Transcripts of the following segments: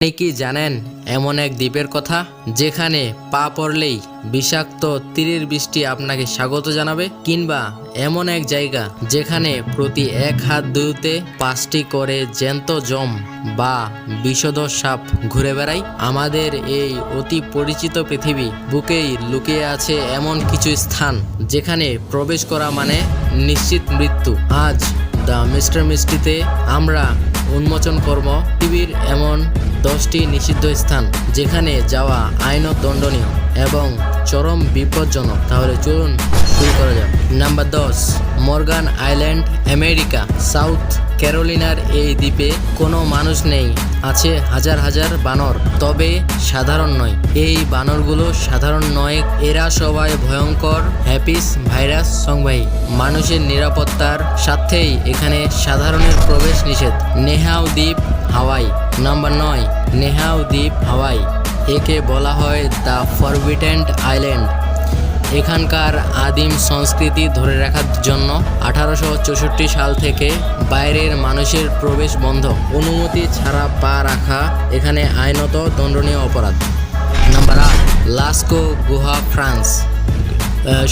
আপনি কি জানেন এমন এক দ্বীপের কথা যেখানে পা পড়লেই বিষাক্ত তীরের বৃষ্টি আপনাকে স্বাগত জানাবে, কিংবা এমন এক জায়গা যেখানে প্রতি এক হাত ধুতে 5টি করে জ্যান্ত জম বা বিষধর সাপ ঘুরে বেড়ায়। আমাদের এই অতি পরিচিত পৃথিবী বুকেই লুকিয়ে আছে এমন কিছু স্থান যেখানে প্রবেশ করা মানে নিশ্চিত মৃত্যু। আজ দ্য মিস্টার মিস্ট্রিতে আমরা উন্মোচন করব পৃথিবীর এমন 10টি নিষিদ্ধ স্থান যেখানে যাওয়া আইনত দণ্ডনীয় এবং চরম বিপজ্জনক। তাহলে চলুন শুরু করা যাক। Number 10, Morgan Island, America. South ক্যারোলিনার এই দ্বীপে কোনো মানুষ নেই, আছে হাজার হাজার বানর, তবে সাধারণ নয়। এই বানরগুলো সাধারণ নয়, এরা সবাই ভয়ঙ্কর হ্যাপিস ভাইরাস সংবাহী। মানুষের নিরাপত্তার স্বার্থেই এখানে সাধারণের প্রবেশ নিষেধ। নেহাউ দ্বীপ, হাওয়াই। নাম্বার 9, নেহাউ দ্বীপ, হাওয়াই। একে বলা হয় দ্য ফরবিডেন আইল্যান্ড। এখানকার আদিম সংস্কৃতি ধরে রাখার জন্য 1864 সাল থেকে বাইরের মানুষের প্রবেশ বন্ধ। অনুমতি ছাড়া পা রাখা এখানে আইনত দণ্ডনীয় অপরাধ। নাম্বার 8, লাস্কো গুহা, ফ্রান্স।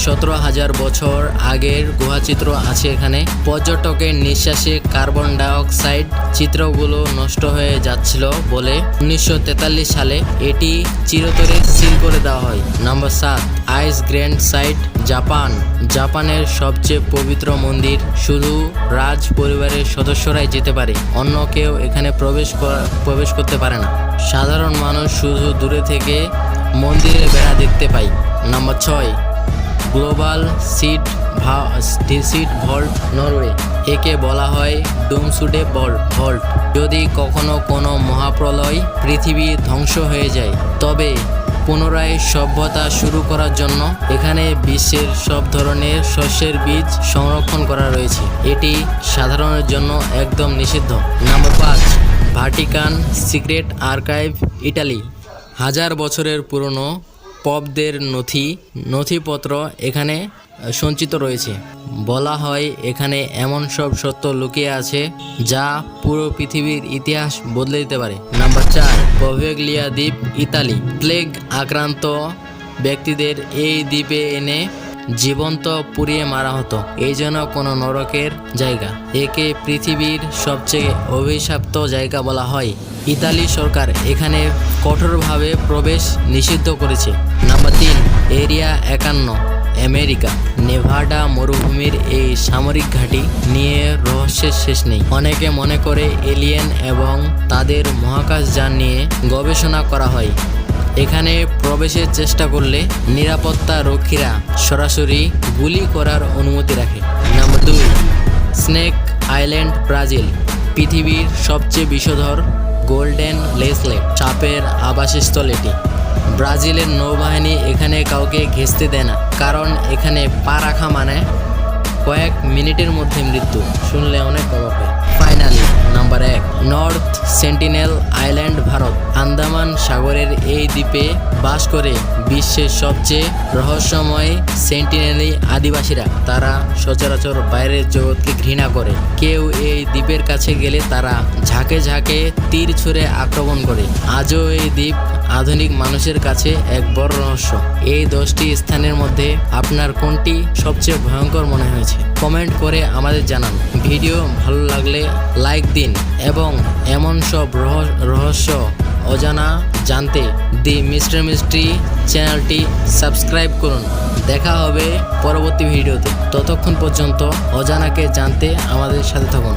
17,000 বছর আগের গুহাচিত্র আছে এখানে। পর্যটকের নিঃশ্বাসে কার্বন ডাইঅক্সাইড চিত্রগুলো নষ্ট হয়ে যাচ্ছিল বলে 1943 সালে এটি চিরতরে সিল করে দেওয়া হয়। নাম্বার 7, আইস গ্র্যান্ড সাইট, জাপান। জাপানের সবচেয়ে পবিত্র মন্দির শুধু রাজ পরিবারের সদস্যরাই যেতে পারে, অন্য কেউ এখানে প্রবেশ করতে পারে না। সাধারণ মানুষ শুধু দূরে থেকে মন্দিরের বেড়া দেখতে পায়। Number 6, global seed vault, Norway. একে বলা হয় ডুমসুডে ভল্ট। যদি কখনো কোনো মহাপ্রলয় পৃথিবী ধ্বংস হয়ে যায়, তবে পুনরায় সভ্যতা শুরু করার জন্য এখানে বিশ্বের সব ধরনের শস্যের বীজ সংরক্ষণ করা রয়েছে। এটি সাধারণের জন্য একদম নিষিদ্ধ। Number 5, Vatican secret archive, Italy. 1000 বছরের পুরনো পপদের নথিপত্র এখানে সঞ্চিত রয়েছে। বলা হয় এখানে এমন সব সত্য লুকিয়ে আছে যা পুরো পৃথিবীর ইতিহাস বদলে দিতে পারে। নাম্বার 4, পভেগলিয়া দ্বীপ, ইতালি। প্লেগ আক্রান্ত ব্যক্তিদের এই দ্বীপে এনে জীবন্ত পুড়িয়ে মারা হতো, এই জন্য কোনো নরকের জায়গা। একে পৃথিবীর সবচেয়ে অভিশপ্ত জায়গা বলা হয়। ইতালি সরকার এখানে কঠোরভাবে প্রবেশ নিষিদ্ধ করেছে। Number 3, area 51, America. নেভাডা মরুভূমির এই সামরিক ঘাঁটি নিয়ে রহস্যের শেষ নেই। অনেকে মনে করে এলিয়েন এবং তাদের মহাকাশযান নিয়ে গবেষণা করা হয়। এখানে প্রবেশের চেষ্টা করলে নিরাপত্তা রক্ষীরা সরাসরি গুলি করার অনুমতি রাখে। Number 2, snake island, Brazil. পৃথিবীর সবচেয়ে বিষধর গোল্ডেন লেসলেট সাপের আবাসস্থল এটি। ব্রাজিলের নৌবাহিনী এখানে কাউকে ঘেঁষতে দেয় না, কারণ এখানে পা রাখা মানে কয়েক মিনিটের মধ্যে মৃত্যু। শুনলে অনেক অবাক হয়। Finally number 1, north sentinel island, Bharat. Andaman সাগরের এই দ্বীপে বাস করে বিশ্বের সবচেয়ে রহস্যময় সেন্টিনেলি আদিবাসীরা। তারা সচরাচর বাইরের জগৎকে ঘৃণা করে। কেউ এই দ্বীপের কাছে গেলে তারা ঝাঁকে ঝাঁকে তীর ছুঁড়ে আক্রমণ করে। আজও এই দ্বীপ আধুনিক মানুষের কাছে এক বড় রহস্য। এই 10টি স্থানের মধ্যে আপনার কোনটি সবচেয়ে ভয়ঙ্কর মনে হয়েছে কমেন্ট করে আমাদের জানান। ভিডিও ভালো লাগলে লাইক দিন এবং এমন সব রহস্য অজানা জানতে দি মিস্টার মিস্ট্রি চ্যানেলটি সাবস্ক্রাইব করুন। দেখা হবে পরবর্তী ভিডিওতে। ততক্ষণ পর্যন্ত অজানাকে জানতে আমাদের সাথে থাকুন।